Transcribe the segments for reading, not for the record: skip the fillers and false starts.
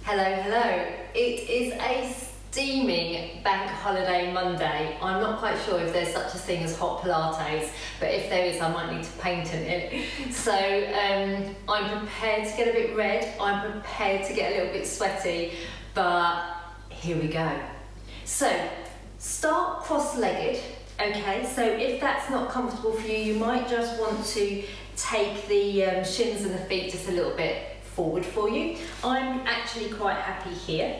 Hello, hello. It is a steaming bank holiday Monday. I'm not quite sure if there's such a thing as hot Pilates, but if there is, I might need to paint in it. So I'm prepared to get a bit red, I'm prepared to get a little bit sweaty, but here we go. So start cross-legged, okay? So if that's not comfortable for you, you might just want to take the shins and the feet just a little bit forward for you. I'm actually quite happy here.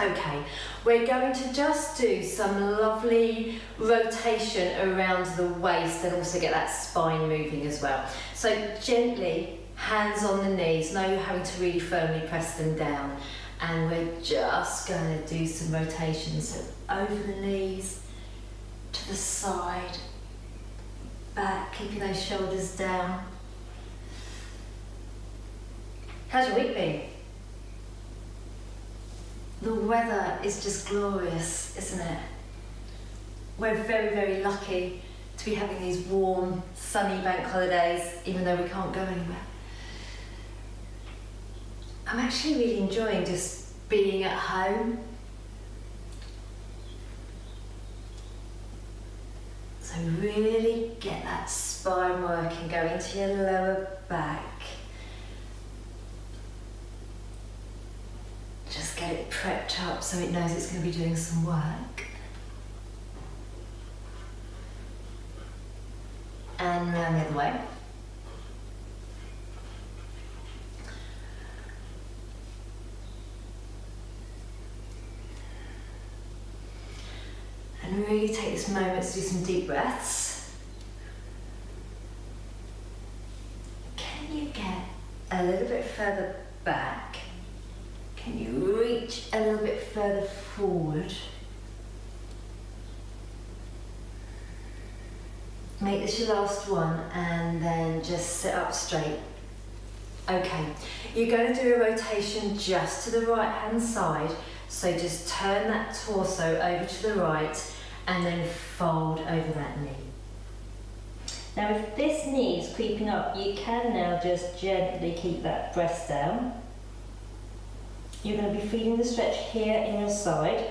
Okay, we're going to just do some lovely rotation around the waist and also get that spine moving as well. So gently, hands on the knees, no having to really firmly press them down. And we're just going to do some rotations. So over the knees, to the side, back, keeping those shoulders down. How's your week been? The weather is just glorious, isn't it? We're very, very lucky to be having these warm, sunny bank holidays, even though we can't go anywhere. I'm actually really enjoying just being at home. So really get that spine working, go into your lower back. Just get it prepped up so it knows it's going to be doing some work. And round the other way. And really take this moment to do some deep breaths. Can you get a little bit further back? Can you reach a little bit further forward? Make this your last one and then just sit up straight. Okay, you're going to do a rotation just to the right hand side. So just turn that torso over to the right and then fold over that knee. Now if this knee is creeping up, you can now just gently keep that breast down. You're going to be feeling the stretch here in your side.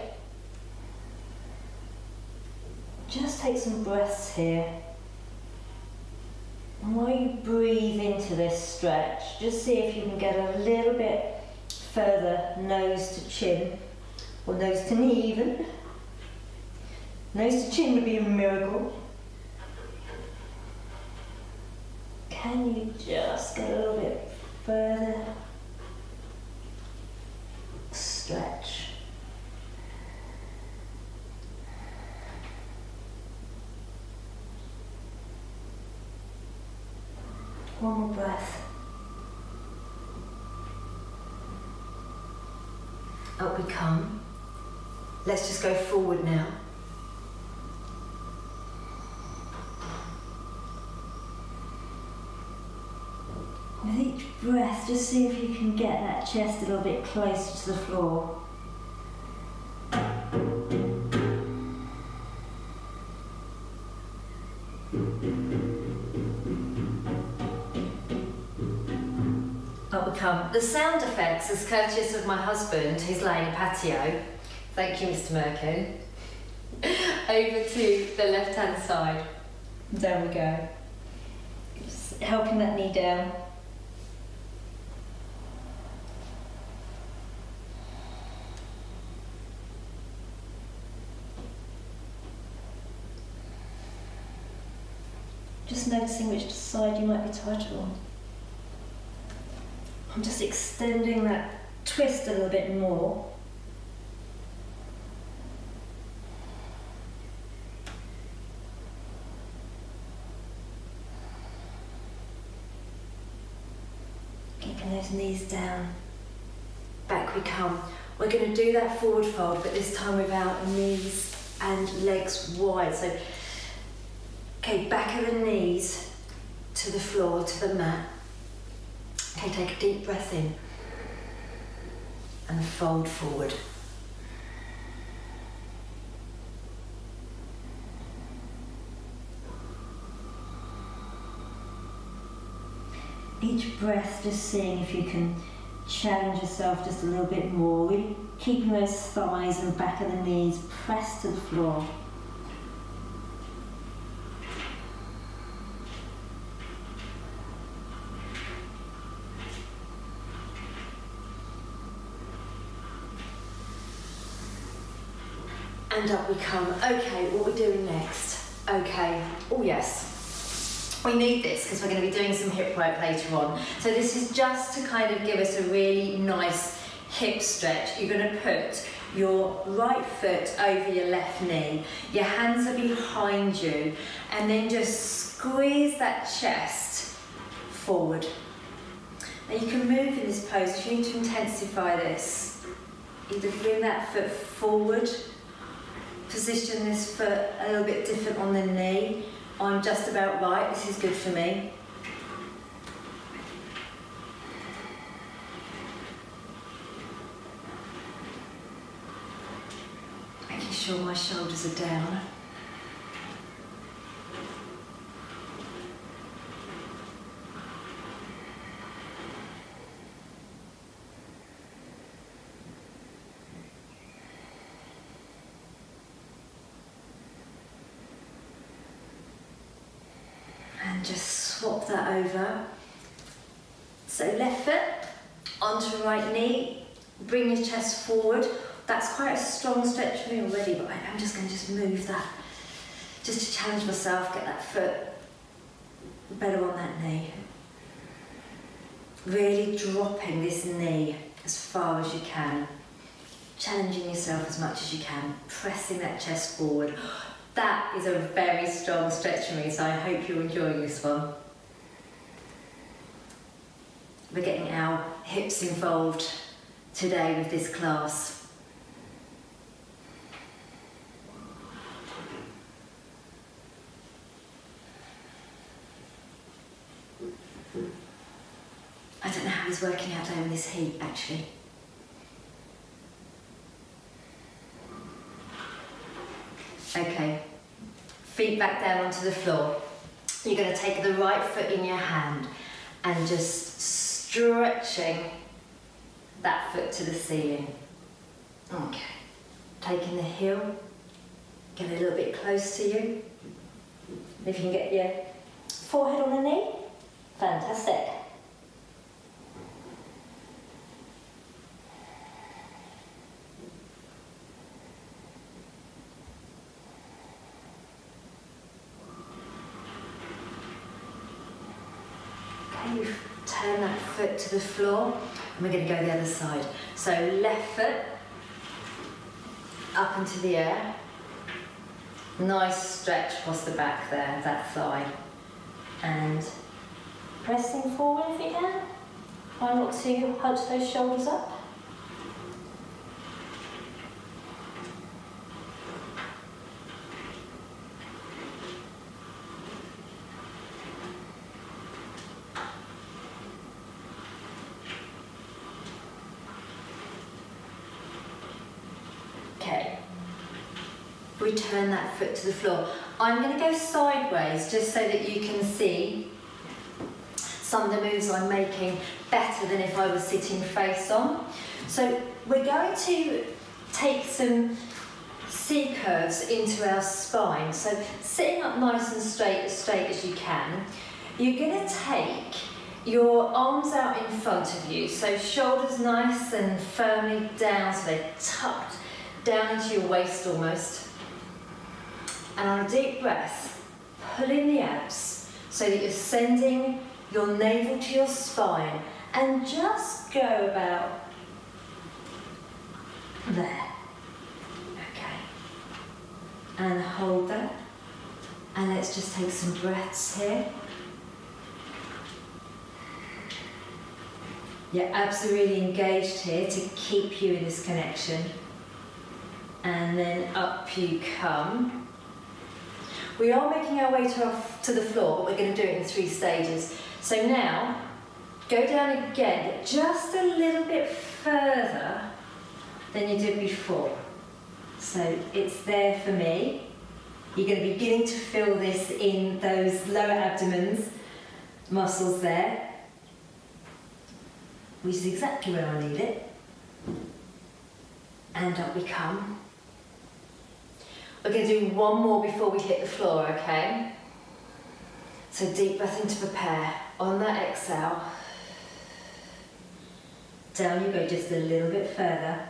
Just take some breaths here. And while you breathe into this stretch, just see if you can get a little bit further nose to chin, or nose to knee even. Nose to chin would be a miracle. Can you just get a little bit further? Stretch. One more breath. Up we come. Let's just go forward now. With each breath, just see if you can get that chest a little bit closer to the floor. Up we come. The sound effects is courteous of my husband, who's laying a patio. Thank you, Mr. Merkin. Over to the left-hand side. There we go. Just helping that knee down. Just noticing which side you might be tighter on. I'm just extending that twist a little bit more. Keeping those knees down. Back we come. We're going to do that forward fold, but this time without knees and legs wide. So, okay, back of the knees to the floor, to the mat. Okay, take a deep breath in and fold forward. Each breath, just seeing if you can challenge yourself just a little bit more, really keeping those thighs and back of the knees pressed to the floor. And up we come. Okay, what are we doing next? Okay, oh yes. We need this because we're going to be doing some hip work later on. So this is just to kind of give us a really nice hip stretch. You're going to put your right foot over your left knee. Your hands are behind you, and then just squeeze that chest forward. Now you can move in this pose if you need to intensify this. Either bring that foot forward, position this foot a little bit different on the knee. I'm just about right, this is good for me. Making sure my shoulders are down. And just swap that over. So left foot onto right knee, bring your chest forward. That's quite a strong stretch for me already, but I'm just going to move that, just to challenge myself, get that foot better on that knee. Really dropping this knee as far as you can, challenging yourself as much as you can, pressing that chest forward. That is a very strong stretch for me, so I hope you're enjoying this one. We're getting our hips involved today with this class. I don't know how he's working out there in this heat, actually. Okay, feet back down onto the floor. You're going to take the right foot in your hand and just stretching that foot to the ceiling. Okay, taking the heel, get a little bit close to you. If you can get your forehead on the knee, fantastic. You turn that foot to the floor, and we're going to go the other side. So left foot up into the air. Nice stretch across the back there, that thigh. And pressing forward if you can. Try not to hunch those shoulders up. Okay, return that foot to the floor. I'm going to go sideways just so that you can see some of the moves I'm making better than if I was sitting face on. So we're going to take some C-curves into our spine. So sitting up nice and straight as you can, you're going to take your arms out in front of you. So shoulders nice and firmly down, so they're tucked down into your waist almost. And on a deep breath, pull in the abs so that you're sending your navel to your spine, and just go about there. Okay. And hold that. And let's just take some breaths here. Your abs are really engaged here to keep you in this connection. And then up you come. We are making our way to the floor, but we're going to do it in 3 stages. So now, go down again, but just a little bit further than you did before. So it's there for me. You're going to be beginning to feel this in those lower abdomens muscles there. which is exactly where I need it. And up we come. We're going to do one more before we hit the floor, okay? So deep breath in to prepare. On that exhale. Down you go just a little bit further.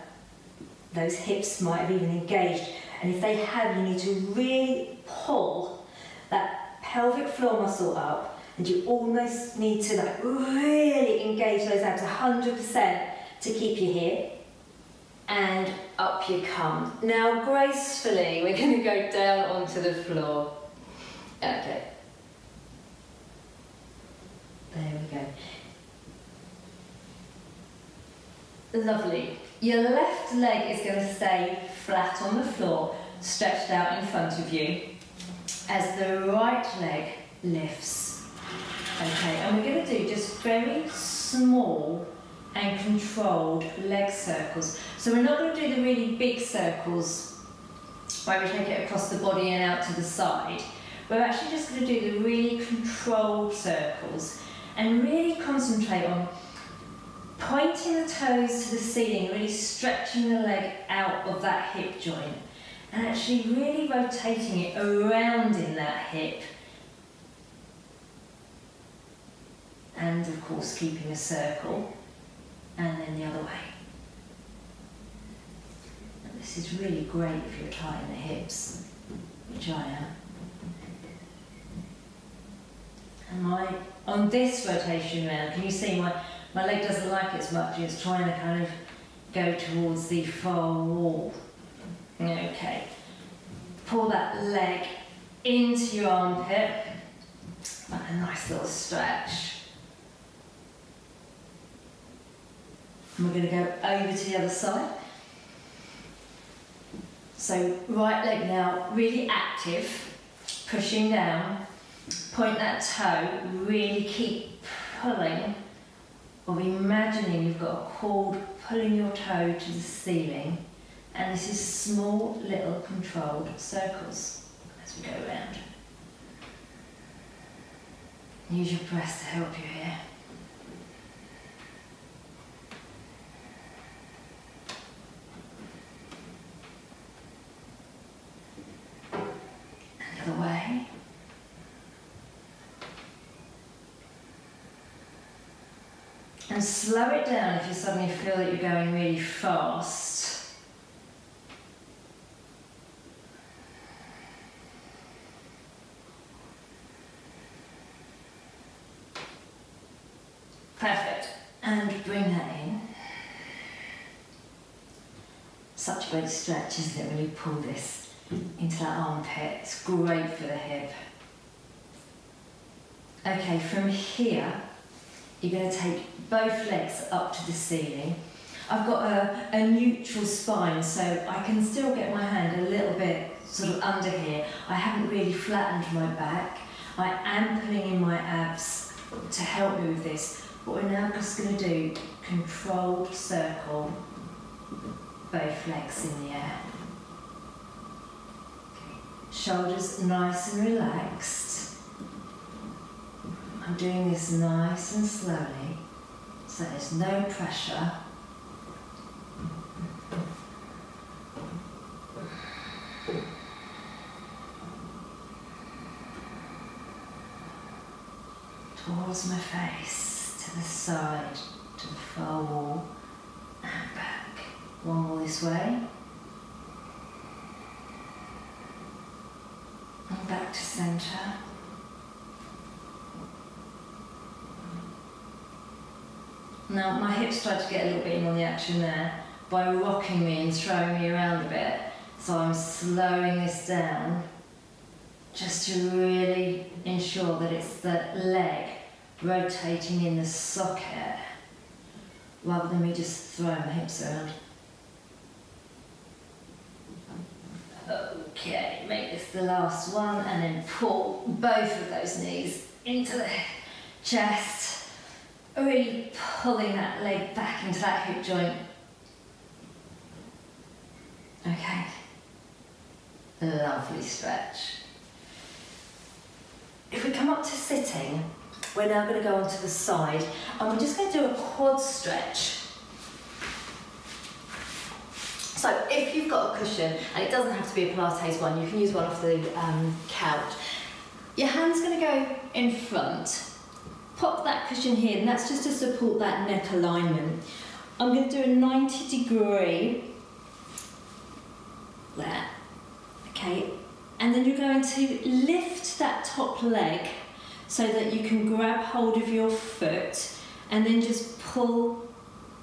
Those hips might have even engaged. And if they have, you need to really pull that pelvic floor muscle up, and you almost need to like really engage those abs 100% to keep you here. And up you come. Now gracefully, we're going to go down onto the floor. Okay. There we go. Lovely. Your left leg is going to stay flat on the floor, stretched out in front of you, as the right leg lifts. Okay, and we're going to do just very small and controlled leg circles. So we're not going to do the really big circles where we take it across the body and out to the side. We're actually just going to do the really controlled circles and really concentrate on pointing the toes to the ceiling, really stretching the leg out of that hip joint and actually really rotating it around in that hip. And of course keeping a circle, and then the other way. And this is really great if you're tight in the hips, which I am. And on this rotation round, can you see my leg doesn't like it as much, it's trying to kind of go towards the far wall. Okay. Pull that leg into your armpit, like a nice little stretch. And we're going to go over to the other side. So right leg now, really active, pushing down. Point that toe, really keep pulling, or imagining you've got a cord pulling your toe to the ceiling. And this is small, little, controlled circles as we go around. Use your breath to help you here. And the other way. And slow it down if you suddenly feel that you're going really fast. Perfect. And bring that in. Such a great stretch, isn't it, when you pull this into that armpit? It's great for the hip. Okay, from here, you're going to take both legs up to the ceiling. I've got a neutral spine, so I can still get my hand a little bit sort of under here. I haven't really flattened my back. I am pulling in my abs to help me with this. But we're now just going to do controlled circle, both legs in the air. Okay. Shoulders nice and relaxed. I'm doing this nice and slowly, so there's no pressure. Towards my face, to the side, to the far wall, and back. One more this way. And back to centre. Now my hips tried to get a little bit in on the action there by rocking me and throwing me around a bit. So I'm slowing this down just to really ensure that it's the leg rotating in the socket rather than me just throwing my hips around. Okay, make this the last one and then pull both of those knees into the chest. Really pulling that leg back into that hip joint. Okay. Lovely stretch. If we come up to sitting, we're now going to go onto the side and we're just going to do a quad stretch. So if you've got a cushion, and it doesn't have to be a Pilates one, you can use one off the couch, your hand's going to go in front, pop that cushion here, and that's just to support that neck alignment. I'm going to do a 90-degree there, okay, and then you're going to lift that top leg so that you can grab hold of your foot and then just pull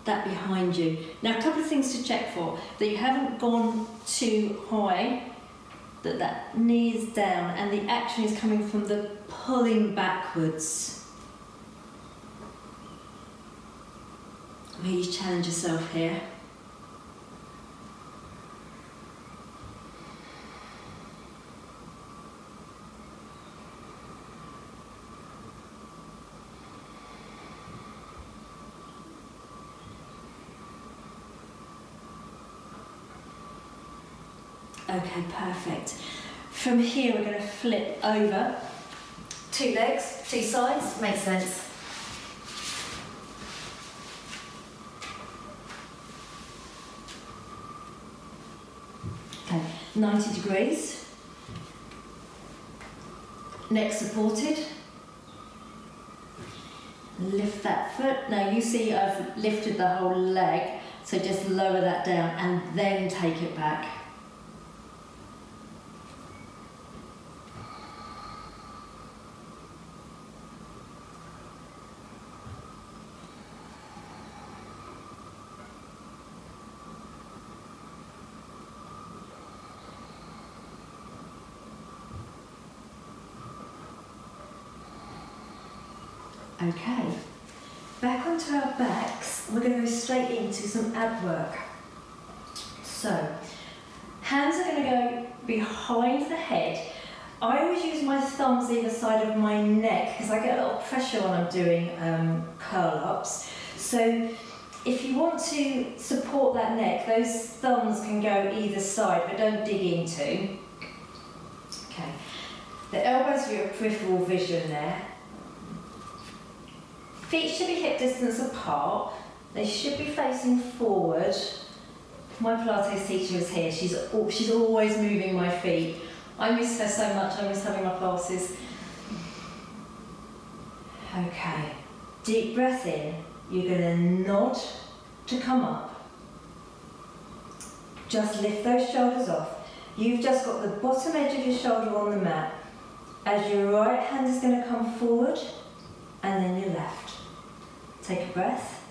that behind you. Now, a couple of things to check for: that you haven't gone too high, that that knee is down, and the action is coming from the pulling backwards. Really challenge yourself here. Okay, perfect. From here, we're going to flip over. 2 legs, 2 sides, makes sense. Okay, 90 degrees. Neck supported. Lift that foot. Now you see I've lifted the whole leg, so just lower that down and then take it back. Okay, back onto our backs, we're going to go straight into some ab work. So, hands are going to go behind the head. I always use my thumbs either side of my neck because I get a lot of pressure when I'm doing curl-ups. So, if you want to support that neck, those thumbs can go either side, but don't dig into. Okay, the elbows are your peripheral vision there. Feet should be hip distance apart. They should be facing forward. My Pilates teacher is here. She's always moving my feet. I miss her so much. I miss having my classes. Okay. Deep breath in. You're going to nod to come up. Just lift those shoulders off. You've just got the bottom edge of your shoulder on the mat. As your right hand is going to come forward, and then your left. Take a breath.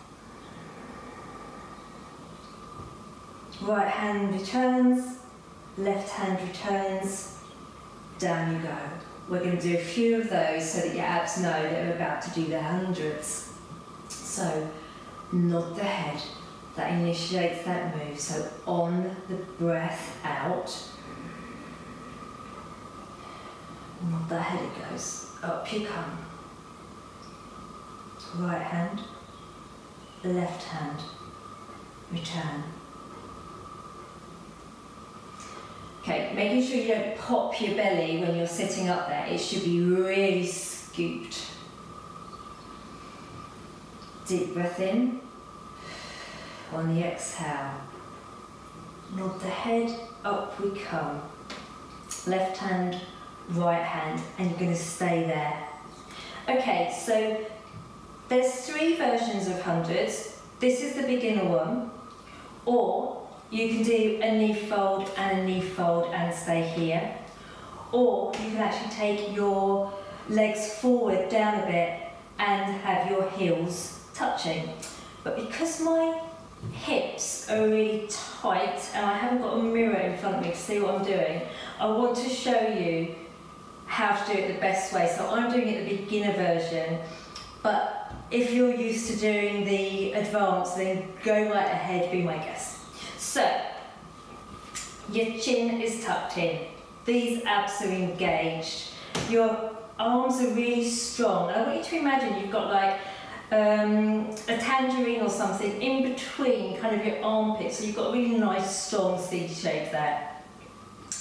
Right hand returns, left hand returns, down you go. We're going to do a few of those so that your abs know that we're about to do the hundreds. So, nod the head. That initiates that move. So, on the breath out, nod the head it goes. Up you come. Right hand, left hand, return. Okay, making sure you don't pop your belly when you're sitting up there. It should be really scooped. Deep breath in. On the exhale, nod the head, up we come. Left hand, right hand, and you're going to stay there. Okay, so there's 3 versions of hundreds. This is the beginner one, or you can do a knee fold and a knee fold and stay here, or you can actually take your legs forward down a bit and have your heels touching. But because my hips are really tight and I haven't got a mirror in front of me to see what I'm doing, I want to show you how to do it the best way. So I'm doing it the beginner version, but if you're used to doing the advanced, then go right ahead, be my guest. So, your chin is tucked in. These abs are engaged. Your arms are really strong. And I want you to imagine you've got like a tangerine or something in between kind of your armpits. So you've got a really nice, strong C shape there.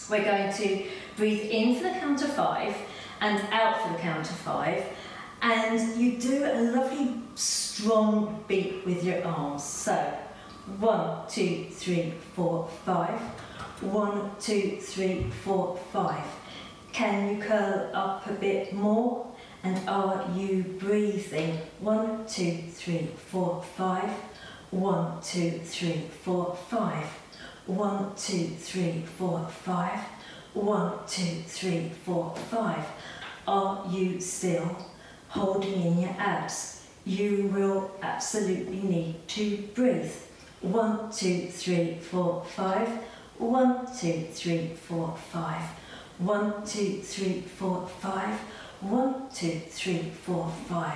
We're going to breathe in for the count of 5 and out for the count of 5. And you do a lovely strong beat with your arms. So 1, 2, 3, 4, 5. 1, 2, 3, 4, 5. Can you curl up a bit more? And are you breathing? 1, 2, 3, 4, 5. 1, 2, 3, 4, 5. 1, 2, 3, 4, 5. 1, 2, 3, 4, 5. Are you still holding in your abs? You will absolutely need to breathe. 1, 2, 3, 4, 5. 1, 2, 3, 4, 5. 1, 2, 3, 4, 5. 1, 2, 3, 4, 5.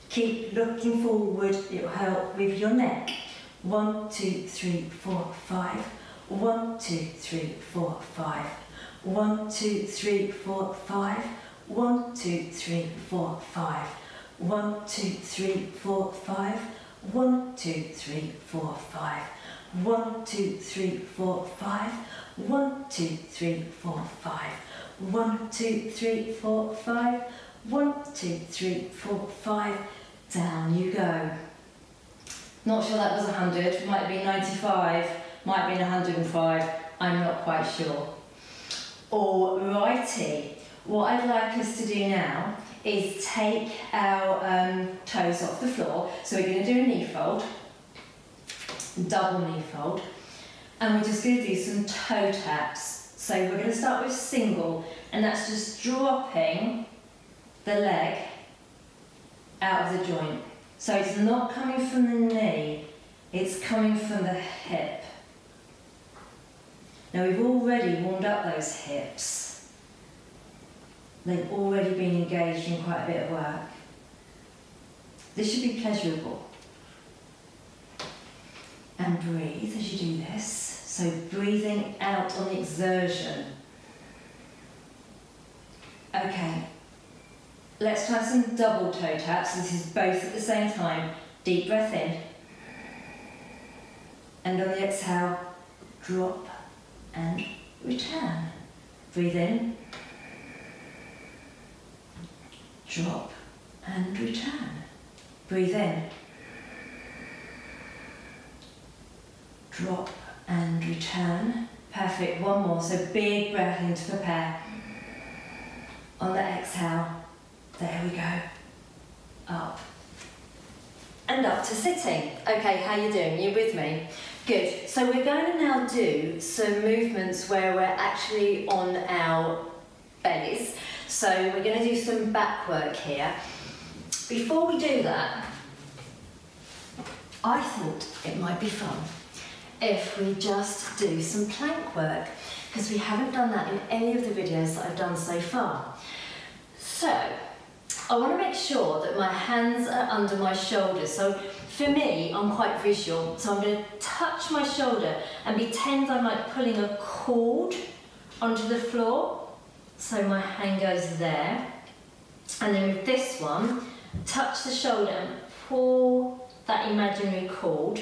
Keep looking forward, it will help with your neck. 1, 2, 3, 4, 5. 1, 2, 3, 4, 5. 1, 2, 3, 4, 5. 1, 2, 3, 4, 5. 1, 2, 3, 4, 5. 1, 2, 3, 4, 5. 1, 2, 3, 4, 5. 1, 2, 3, 4, 5. 1, 2, 3, 4, 5. 1, 2, 3, 4, 5. Down you go. Not sure that was 100, might have been 95, might have been 105, I'm not quite sure. Alrighty, what I'd like us to do now is take our toes off the floor. So we're going to do a knee fold, double knee fold, and we're just going to do some toe taps. So we're going to start with single, and that's just dropping the leg out of the joint. So it's not coming from the knee, it's coming from the hip. Now we've already warmed up those hips. They've already been engaged in quite a bit of work. This should be pleasurable. And breathe as you do this. So breathing out on the exertion. Okay, let's try some double toe taps. This is both at the same time. Deep breath in. And on the exhale, drop and return. Breathe in. Drop and return. Breathe in. Drop and return. Perfect, one more. So big breath in to prepare. On the exhale, there we go. Up. And up to sitting. Okay, how you doing? You with me? Good. So we're going to now do some movements where we're actually on our bellies. So we're going to do some back work here. Before we do that, I thought it might be fun if we just do some plank work, because we haven't done that in any of the videos that I've done so far. So I want to make sure that my hands are under my shoulders. So for me, I'm quite visual, so I'm going to touch my shoulder and pretend I'm like pulling a cord onto the floor. So my hand goes there, and then with this one, touch the shoulder and pull that imaginary cord.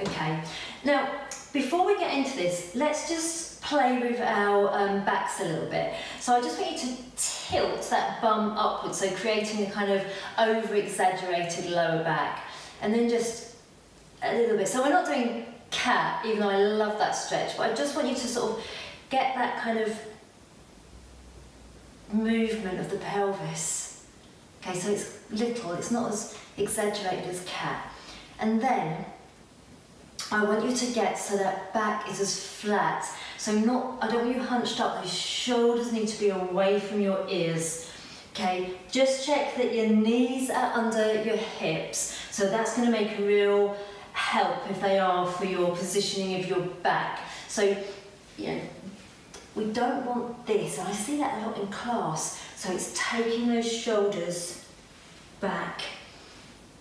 Okay, now before we get into this, let's just play with our backs a little bit. So I just want you to tilt that bum upwards, so creating a kind of over-exaggerated lower back, and then just a little bit. So we're not doing cat, even though I love that stretch, but I just want you to sort of get that kind of movement of the pelvis. Okay, so it's little, it's not as exaggerated as cat. And then I want you to get so that back is as flat. So I don't want you hunched up, those shoulders need to be away from your ears. Okay, just check that your knees are under your hips. So that's going to make a real help if they are for your positioning of your back. So, you know, we don't want this, and I see that a lot in class. So it's taking those shoulders back,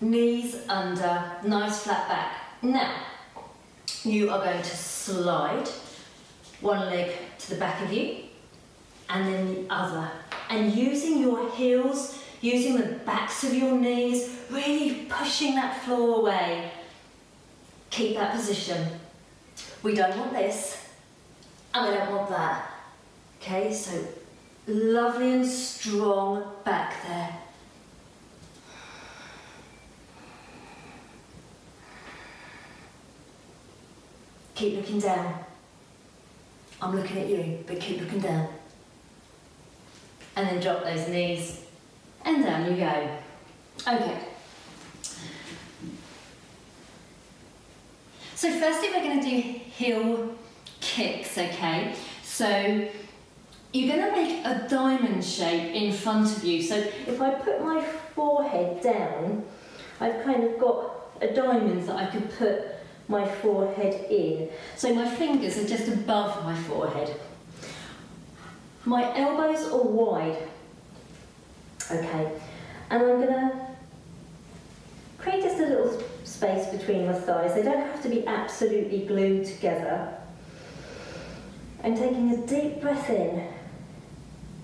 knees under, nice flat back. Now, you are going to slide one leg to the back of you, and then the other. And using your heels, using the backs of your knees, really pushing that floor away. Keep that position. We don't want this, and we don't want that. Okay, so lovely and strong back there. Keep looking down. I'm looking at you, but keep looking down. And then drop those knees and down you go. Okay. So firstly we're going to do heel kicks, okay? So you're going to make a diamond shape in front of you. So If I put my forehead down, I've kind of got a diamond that I could put my forehead in. So my fingers are just above my forehead. My elbows are wide. Okay, and I'm going to create just a little space between my thighs. They don't have to be absolutely glued together. I'm taking a deep breath in,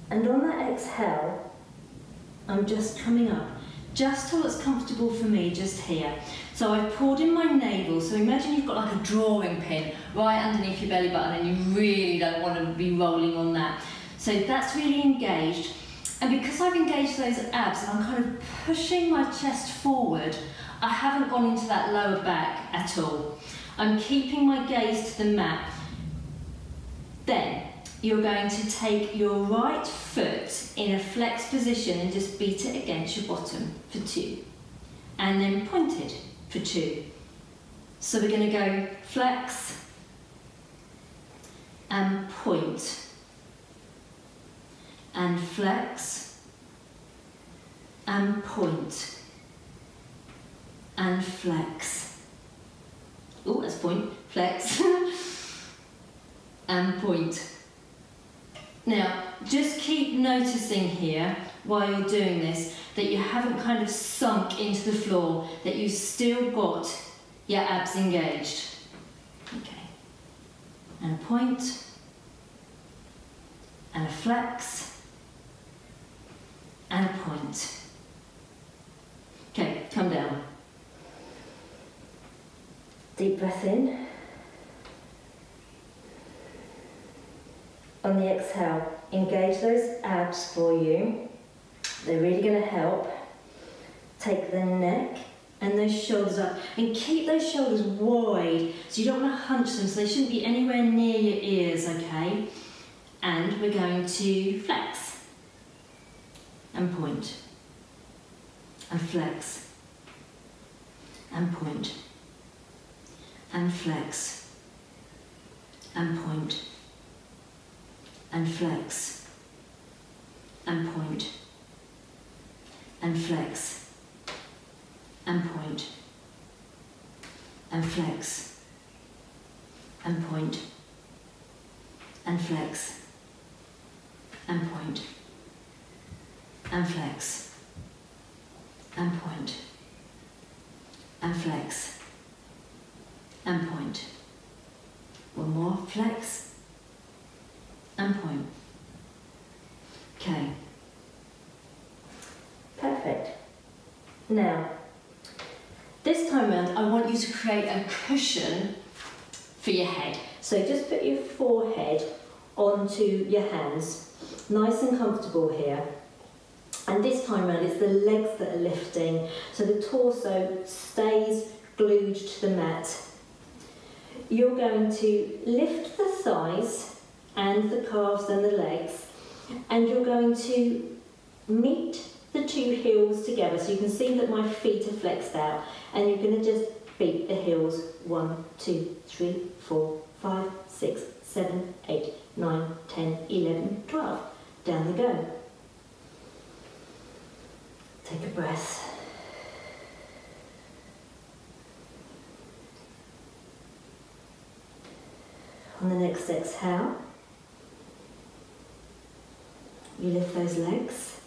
and on that exhale, I'm just coming up, just till it's comfortable for me, just here. So I've pulled in my navel, so imagine you've got like a drawing pin right underneath your belly button and you really don't want to be rolling on that. So that's really engaged. And because I've engaged those abs and I'm kind of pushing my chest forward, I haven't gone into that lower back at all. I'm keeping my gaze to the mat. Then you're going to take your right foot in a flexed position and just beat it against your bottom for 2. And then point it for 2. So we're going to go flex and point. And flex and point and flex. Oh, that's point. Flex and point. Now, just keep noticing here while you're doing this that you haven't kind of sunk into the floor, that you've still got your abs engaged. Okay. And a point and a flex. And a point. Okay, come down. Deep breath in. On the exhale, engage those abs for you. They're really going to help. Take the neck and those shoulders up. And keep those shoulders wide, so you don't want to hunch them, so they shouldn't be anywhere near your ears, okay? And we're going to flex. And point, and flex, and point, and flex, and point, and flex, and point, and flex, and point, and flex, and point, and flex, and point, and flex, and point, and flex, and point. One more, flex, and point. Okay. Perfect. Now, this time around, I want you to create a cushion for your head. So just put your forehead onto your hands, nice and comfortable here. And this time around, it's the legs that are lifting, so the torso stays glued to the mat. You're going to lift the thighs and the calves and the legs, and you're going to meet the 2 heels together. So you can see that my feet are flexed out, and you're going to just beat the heels 1, 2, 3, 4, 5, 6, 7, 8, 9, 10, 11, 12. Down they go. Take a breath. On the next exhale, you lift those legs,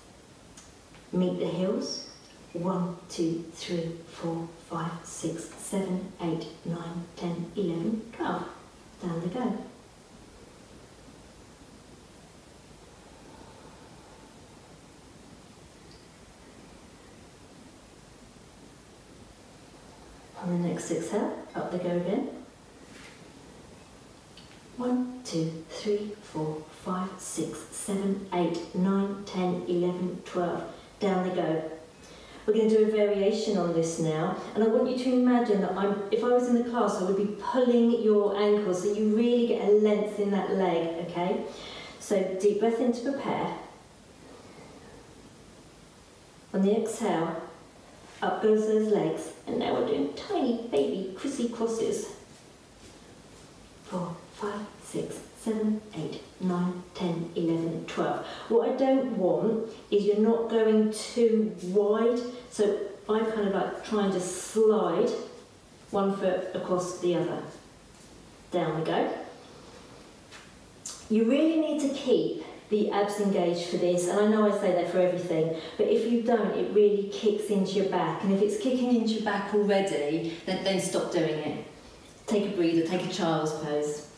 meet the heels. 1, 2, 3, 4, 5, 6, 7, 8, 9, 10, 11, 12. Down they go. On the next exhale, up they go again. 1, 2, 3, 4, 5, 6, 7, 8, 9, 10, 11, 12. Down they go. We're going to do a variation on this now, and I want you to imagine that if I was in the class, I would be pulling your ankles so you really get a length in that leg, okay? So deep breath in to prepare. On the exhale, up goes those legs, and now we're doing tiny baby crissy crosses. 4, 5, 6, 7, 8, 9, 10, 11, 12. What I don't want is you're not going too wide, so I kind of like trying to slide one foot across the other. Down we go. You really need to keep the abs engaged for this, and I know I say that for everything, but if you don't, it really kicks into your back, and if it's kicking into your back already, then stop doing it. Take a breather, take a child's pose.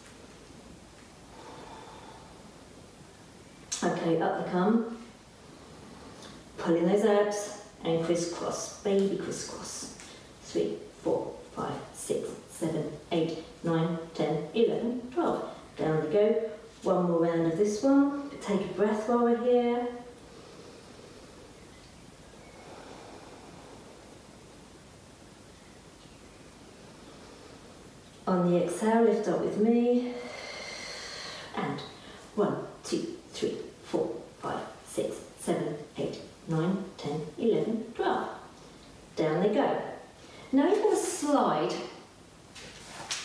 Okay, up they come. Pulling those abs and crisscross, baby crisscross. 3, 4, 5, 6, 7, 8, 9, 10, 11, 12. Down we go. One more round of this one. Take a breath while we're here. On the exhale, lift up with me. And 1, 2, 3, 4, 5, 6, 7, 8, 9, 10, 11, 12. Down they go. Now you're going to slide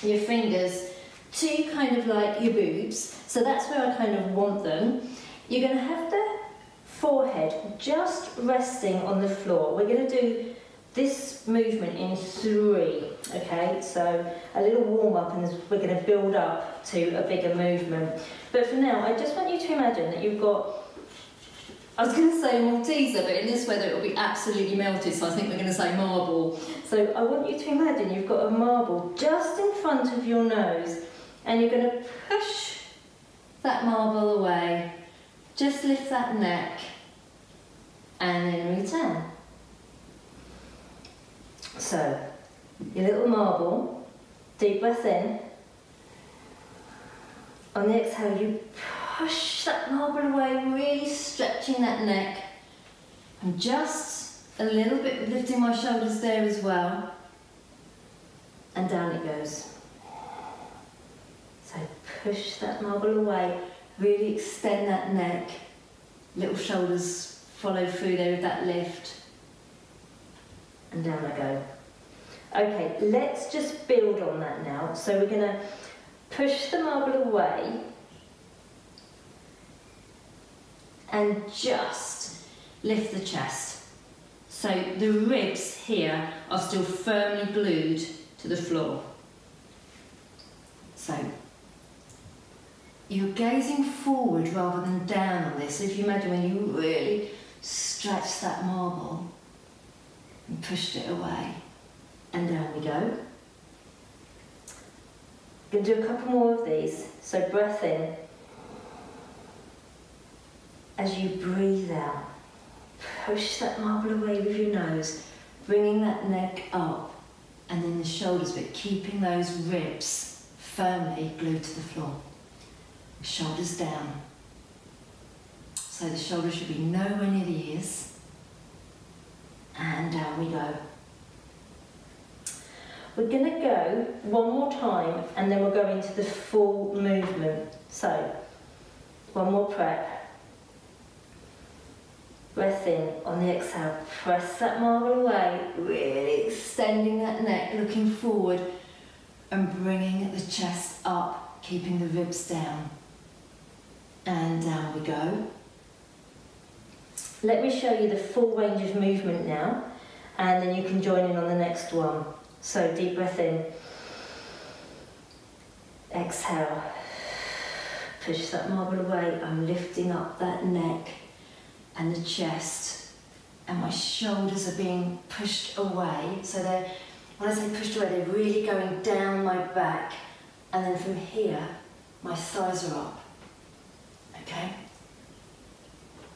your fingers to kind of like your boobs. So that's where I kind of want them. You're going to have the forehead just resting on the floor. We're going to do this movement in 3, okay? So a little warm up, and we're going to build up to a bigger movement. But for now, I just want you to imagine that you've got, I was going to say Malteser, but in this weather it will be absolutely melted, so I think we're going to say marble. So I want you to imagine you've got a marble just in front of your nose, and you're going to push that marble away. Just lift that neck, and then return. So, your little marble, deep breath in. On the exhale, you push that marble away, really stretching that neck. And just a little bit lifting my shoulders there as well. And down it goes. So push that marble away, really extend that neck. Little shoulders follow through there with that lift. And down I go. Okay, let's just build on that now. So we're going to push the marble away and just lift the chest. So the ribs here are still firmly glued to the floor. So you're gazing forward rather than down on this. So if you imagine when you really stretch that marble and pushed it away, and down we go. We're going to do a couple more of these. So breath in. As you breathe out, push that marble away with your nose, bringing that neck up, and then the shoulders, but keeping those ribs firmly glued to the floor. Shoulders down. So the shoulders should be nowhere near the ears. And down we go. We're going to go one more time, and then we'll go into the full movement. So, one more prep. Breath in. On the exhale, press that marble away, really extending that neck, looking forward, and bringing the chest up, keeping the ribs down. And down we go. Let me show you the full range of movement now, and then you can join in on the next one. So deep breath in. Exhale. Push that marble away. I'm lifting up that neck and the chest, and my shoulders are being pushed away. So they're, when I say pushed away, they're really going down my back, and then from here, my thighs are up. Okay?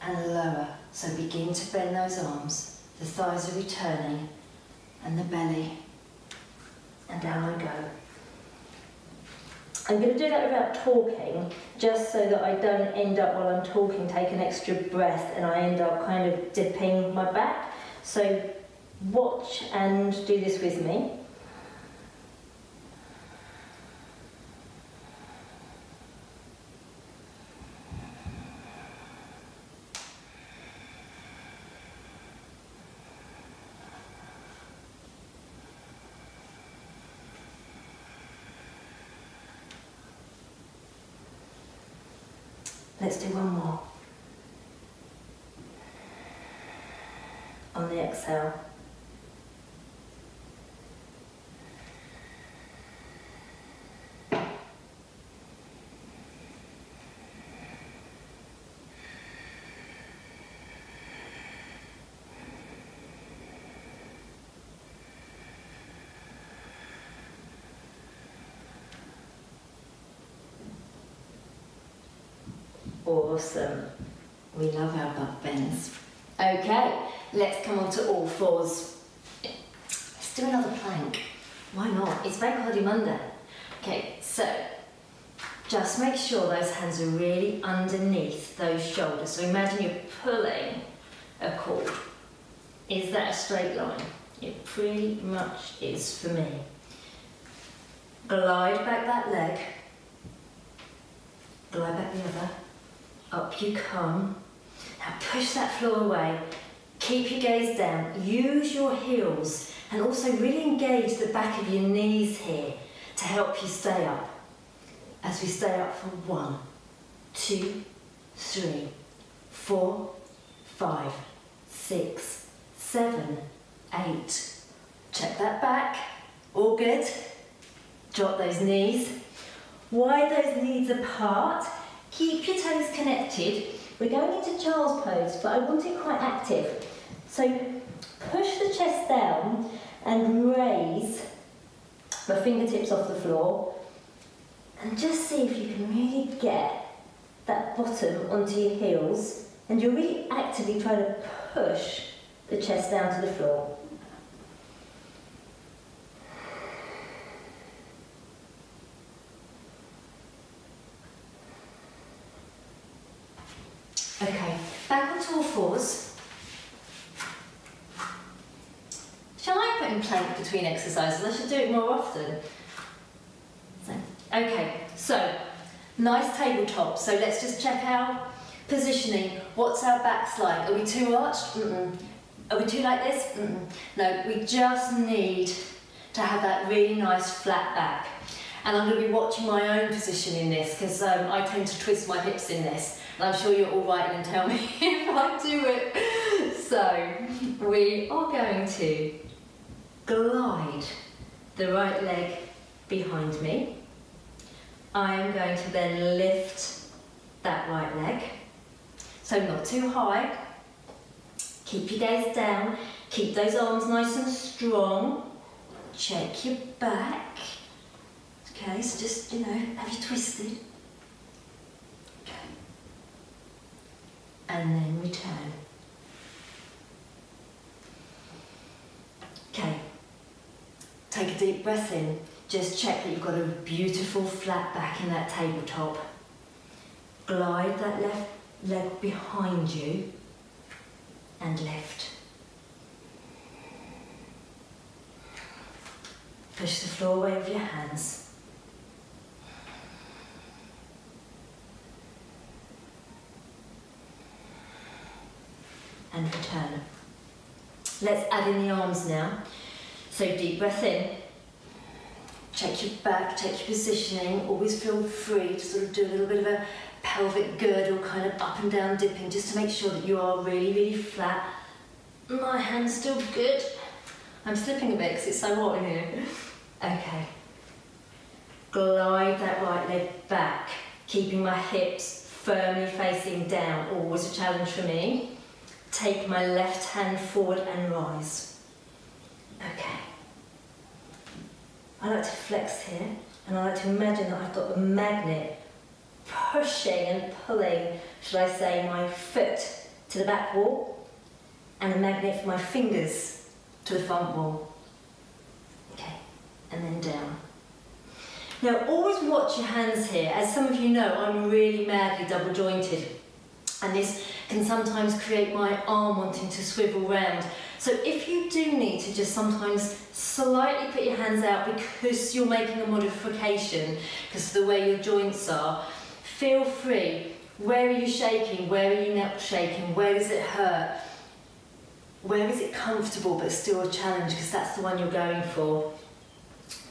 And lower. So begin to bend those arms. The thighs are returning, and the belly. And down I go. I'm going to do that without talking, just so that I don't end up while I'm talking, take an extra breath, and I end up kind of dipping my back. So watch and do this with me. Let's do one more. On the exhale. Awesome. We love our butt bends. Okay, let's come on to all fours. Let's do another plank. Why not? It's Bank Holiday Monday. Okay, so just make sure those hands are really underneath those shoulders. So imagine you're pulling a cord. Is that a straight line? It pretty much is for me. Glide back that leg. Glide back the other. Up you come. Now push that floor away. Keep your gaze down. Use your heels and also really engage the back of your knees here to help you stay up. As we stay up for 1, 2, 3, 4, 5, 6, 7, 8. Check that back. All good. Drop those knees. Wide those knees apart. Keep your toes connected. We're going into child's pose, but I want it quite active. So push the chest down and raise the fingertips off the floor. And just see if you can really get that bottom onto your heels. And you're really actively trying to push the chest down to the floor. Okay, back onto all fours. Shall I put in plank between exercises? I should do it more often. Okay, so nice tabletop. So let's just check our positioning. What's our backs like? Are we too arched? Are we too like this? No, we just need to have that really nice flat back. And I'm going to be watching my own position in this because I tend to twist my hips in this. And I'm sure you're all right and tell me if I do it. So we are going to glide the right leg behind me. I am going to then lift that right leg. So not too high. Keep your gaze down. Keep those arms nice and strong. Check your back. Okay, so just, have you twisted? Okay. And then return. Okay. Take a deep breath in. Just check that you've got a beautiful flat back in that tabletop. Glide that left leg behind you and lift. Push the floor away with your hands. And return. Let's add in the arms now. So deep breath in. Check your back, check your positioning. Always feel free to sort of do a little bit of a pelvic girdle, kind of up and down dipping, just to make sure that you are really, really flat. My hand's still good. I'm slipping a bit because it's so hot in here. Okay. Glide that right leg back, keeping my hips firmly facing down. Always a challenge for me. Take my left hand forward and rise. Okay. I like to flex here, and I like to imagine that I've got a magnet pushing and pulling, should I say, my foot to the back wall, and a magnet for my fingers to the front wall. Okay, and then down. Now, always watch your hands here. As some of you know, I'm really madly double jointed, and this can sometimes create my arm wanting to swivel round. So if you do need to just sometimes slightly put your hands out because you're making a modification, because of the way your joints are, feel free. Where are you shaking? Where are you not shaking? Where does it hurt? Where is it comfortable but still a challenge, because that's the one you're going for.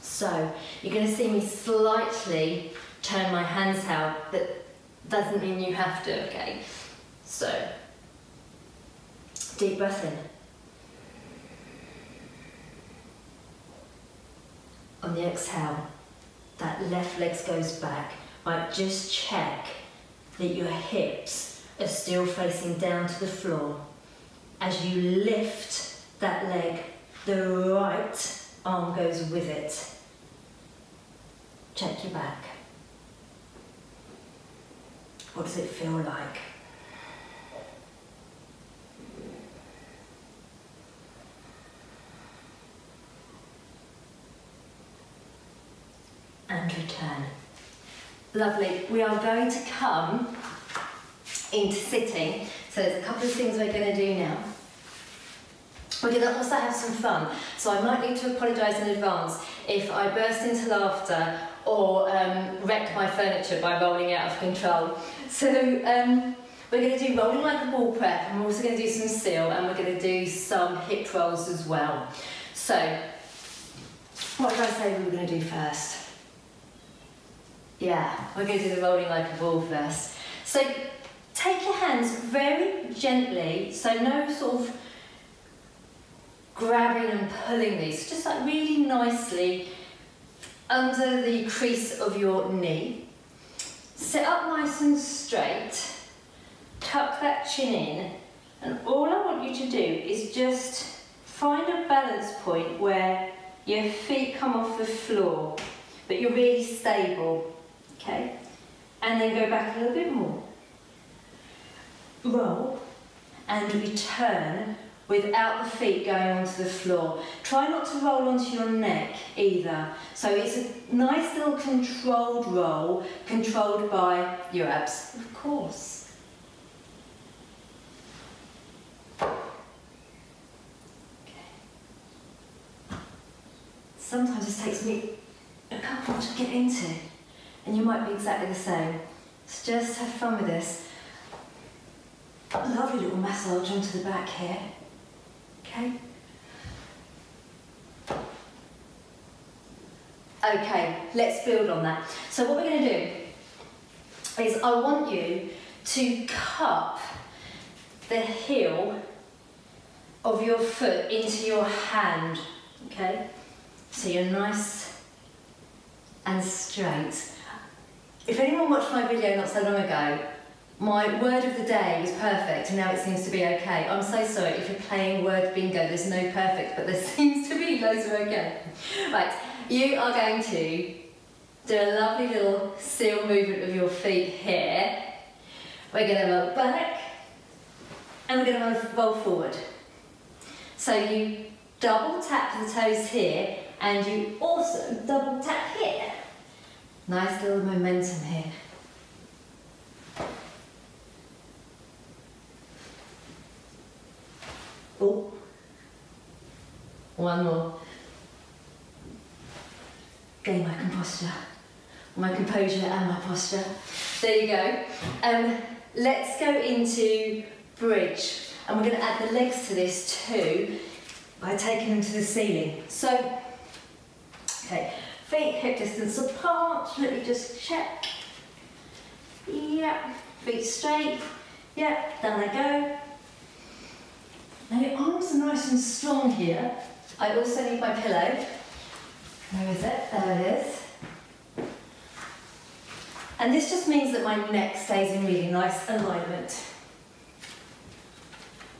So you're going to see me slightly turn my hands out. That doesn't mean you have to, okay? So, deep breath in. On the exhale, that left leg goes back. Right, just check that your hips are still facing down to the floor. As you lift that leg, the right arm goes with it. Check your back. What does it feel like? And return. Lovely. We are going to come into sitting. So there's a couple of things we're going to do now. We're going to also have some fun. So I might need to apologise in advance if I burst into laughter or wreck my furniture by rolling out of control. So we're going to do rolling like a ball prep, and we're also going to do some seal, and we're going to do some hip rolls as well. So what did I say we were going to do first? Yeah, we're going to do the rolling like a ball first. So take your hands very gently, so no sort of grabbing and pulling these, just like really nicely under the crease of your knee. Sit up nice and straight, tuck that chin in, and all I want you to do is just find a balance point where your feet come off the floor, but you're really stable. Okay, and then go back a little bit more. Roll and return without the feet going onto the floor. Try not to roll onto your neck either. So it's a nice little controlled roll, controlled by your abs, of course. Okay. Sometimes it takes me a couple to get into. And you might be exactly the same. So just have fun with this. A lovely little massage onto the back here. Okay? Okay, let's build on that. So what we're going to do is I want you to cup the heel of your foot into your hand. Okay? So you're nice and straight. If anyone watched my video not so long ago, my word of the day was perfect, and now it seems to be okay. I'm so sorry if you're playing word bingo, there's no perfect, but there seems to be loads of okay. Right, you are going to do a lovely little seal movement of your feet here. We're going to roll back, and we're going to roll forward. So you double tap the toes here, and you also double tap here. Nice little momentum here. Oh, one more. Gain my composure and my posture. There you go. Let's go into bridge, and we're going to add the legs to this too by taking them to the ceiling. So, okay, feet hip distance apart. Let me just check. Yeah, feet straight. Yeah, down they go. Now your arms are nice and strong here. I also need my pillow. Where is it? There it is. And this just means that my neck stays in really nice alignment.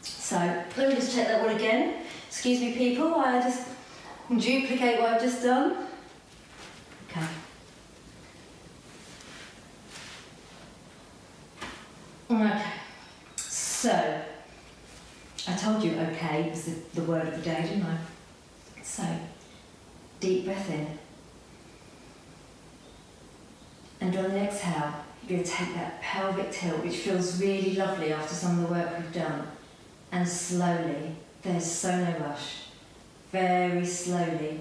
So let me just check that one again. Excuse me people, I just duplicate what I've just done. Okay. Okay. So, I told you okay was the word of the day, didn't I? So, deep breath in. And on the exhale, You're going to take that pelvic tilt, which feels really lovely after some of the work we've done, and slowly, there's so no rush, very slowly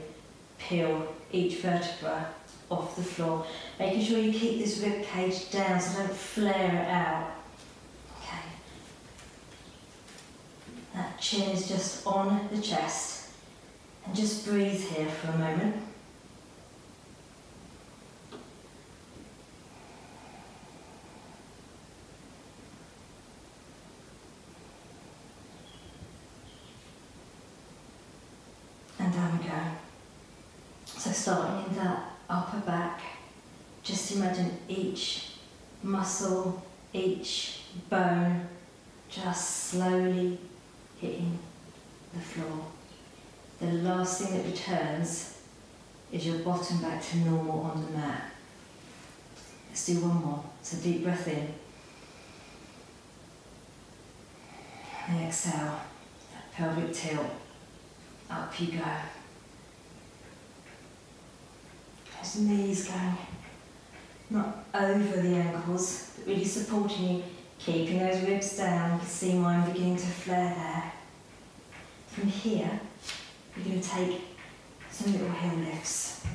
peel each vertebra off the floor, making sure you keep this rib cage down so don't flare it out. Okay. That chin is just on the chest, and just breathe here for a moment. And down we go. So starting in that upper back, just imagine each muscle, each bone just slowly hitting the floor. The last thing that returns is your bottom back to normal on the mat. Let's do one more. So deep breath in. And exhale, that pelvic tilt. Up you go. Those knees going not over the ankles, but really supporting you, keeping those ribs down. You can see mine beginning to flare there. From here, you're going to take some little heel lifts.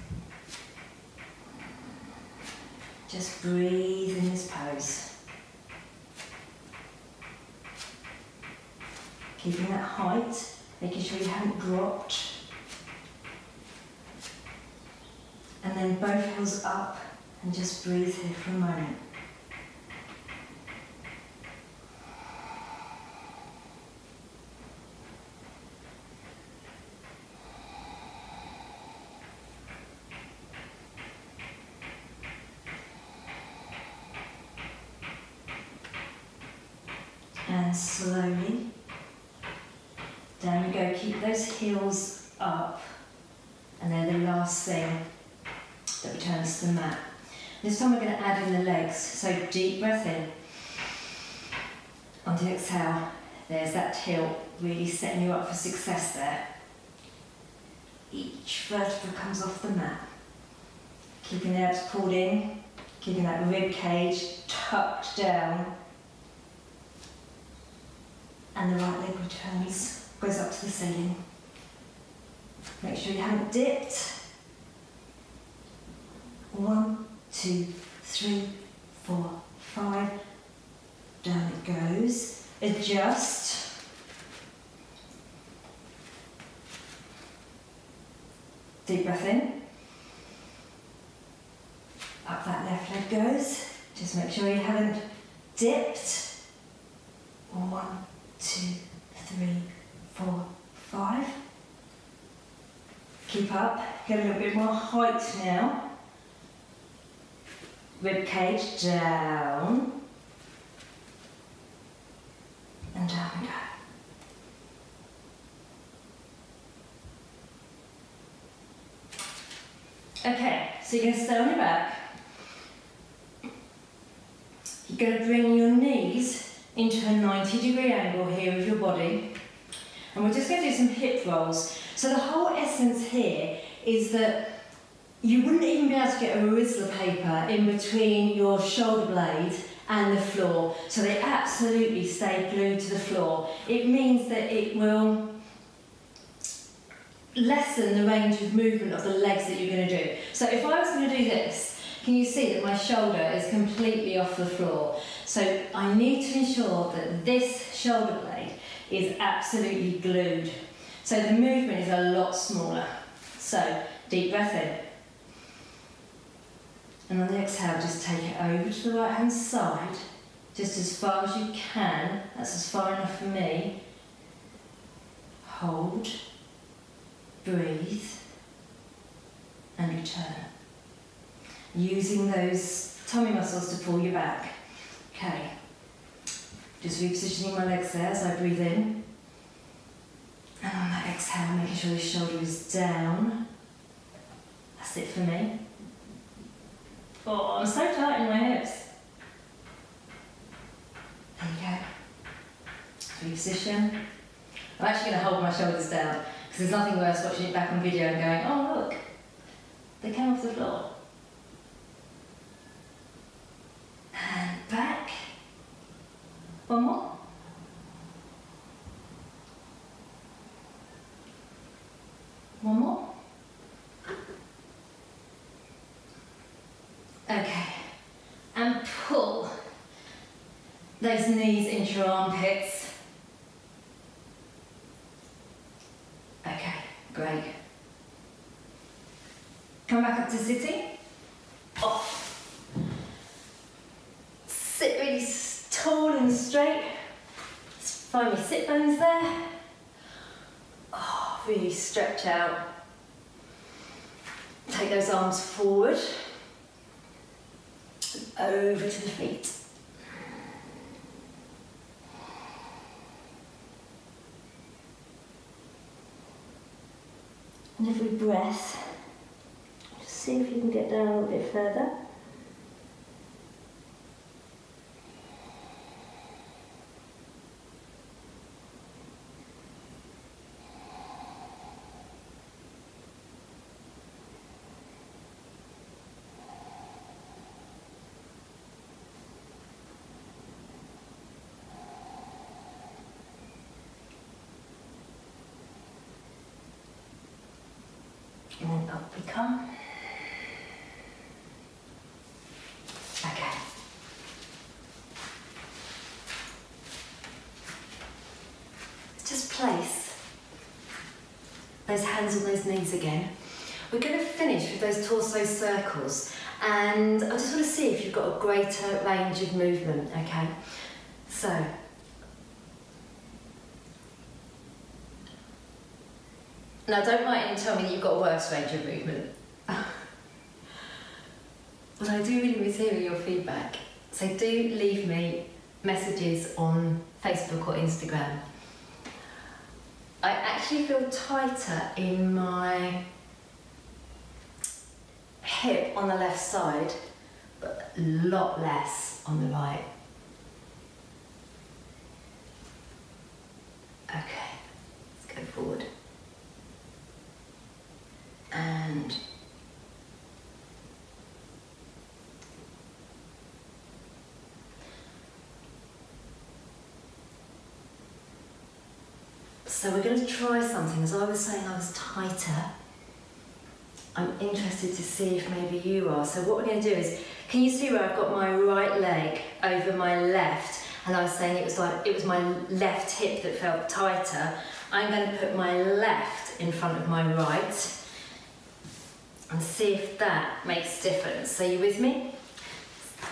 Just breathe in this pose. Keeping that height, making sure you haven't dropped. And then both heels up, and just breathe here for a moment. And slowly, down you go. Keep those heels up, and they're the last thing that returns to the mat. This time we're going to add in the legs, so deep breath in. On the exhale, there's that tilt, really setting you up for success there. Each vertebra comes off the mat. Keeping the abs pulled in, keeping that rib cage tucked down. And the right leg returns, goes up to the ceiling. Make sure you haven't dipped. 1, 2, 3, 4, 5. Down it goes. Adjust. Deep breath in. Up that left leg goes. Just make sure you haven't dipped. 1, 2, 3, 4, 5. Keep up. Get a little bit more height now. Rib cage down. And down we go. Okay, so you're going to stay on your back. You're going to bring your knees into a 90-degree angle here with your body. And we're just going to do some hip rolls. So the whole essence here is that you wouldn't even be able to get a Rizzler paper in between your shoulder blade and the floor. So they absolutely stay glued to the floor. It means that it will lessen the range of movement of the legs that you're going to do. So if I was going to do this, can you see that my shoulder is completely off the floor? So I need to ensure that this shoulder blade is absolutely glued. So the movement is a lot smaller. So deep breath in. And on the exhale, just take it over to the right hand side, just as far as you can. That's as far enough for me. Hold, breathe, and return. Using those tummy muscles to pull you back. Okay. Just repositioning my legs there as I breathe in. And on that exhale, making sure the shoulder is down. That's it for me. Oh, I'm so tight in my hips. There you go. Reposition. I'm actually going to hold my shoulders down because there's nothing worse watching it back on video and going, oh look, they came off the floor. One more. One more. Okay, and pull those knees into your armpits. Okay, great. Come back up to sitting. Oh. Sit really tall and straight. Find your sit bones there. Oh, really stretch out. Take those arms forward. Over to the feet. And every breath, just see if you can get down a little bit further. And then up we come. Okay. Just place those hands on those knees again. We're going to finish with those torso circles, and I just want to see if you've got a greater range of movement, okay? So, now don't write in and tell me that you've got a worse range of movement. Well, I do really miss hearing your feedback. So do leave me messages on Facebook or Instagram. I actually feel tighter in my hip on the left side, but a lot less on the right. Okay, let's go forward. And so we're going to try something. As I was saying, I was tighter. I'm interested to see if maybe you are. So what we're going to do is, can you see where I've got my right leg over my left? And I was saying it was my left hip that felt tighter. I'm going to put my left in front of my right and see if that makes a difference. So you with me?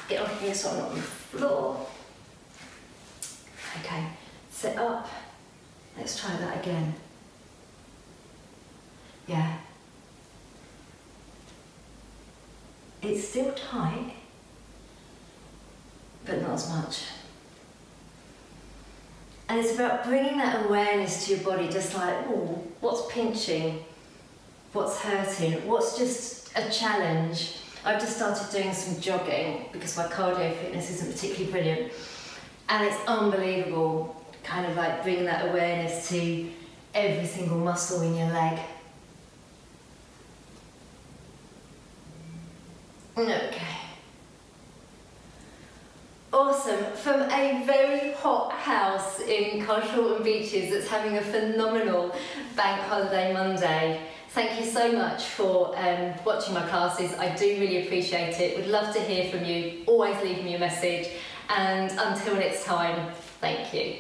Get on here so I'm not on the floor. Okay, sit up. Let's try that again. Yeah. It's still tight, but not as much. And it's about bringing that awareness to your body, just like, oh, what's pinching? What's hurting? What's just a challenge? I've just started doing some jogging because my cardio fitness isn't particularly brilliant. And it's unbelievable, kind of like bringing that awareness to every single muscle in your leg. Okay. Awesome. From a very hot house in Carshalton Beaches that's having a phenomenal Bank Holiday Monday. Thank you so much for watching my classes. I do really appreciate it. Would love to hear from you. Always leave me a message. And until next time, thank you.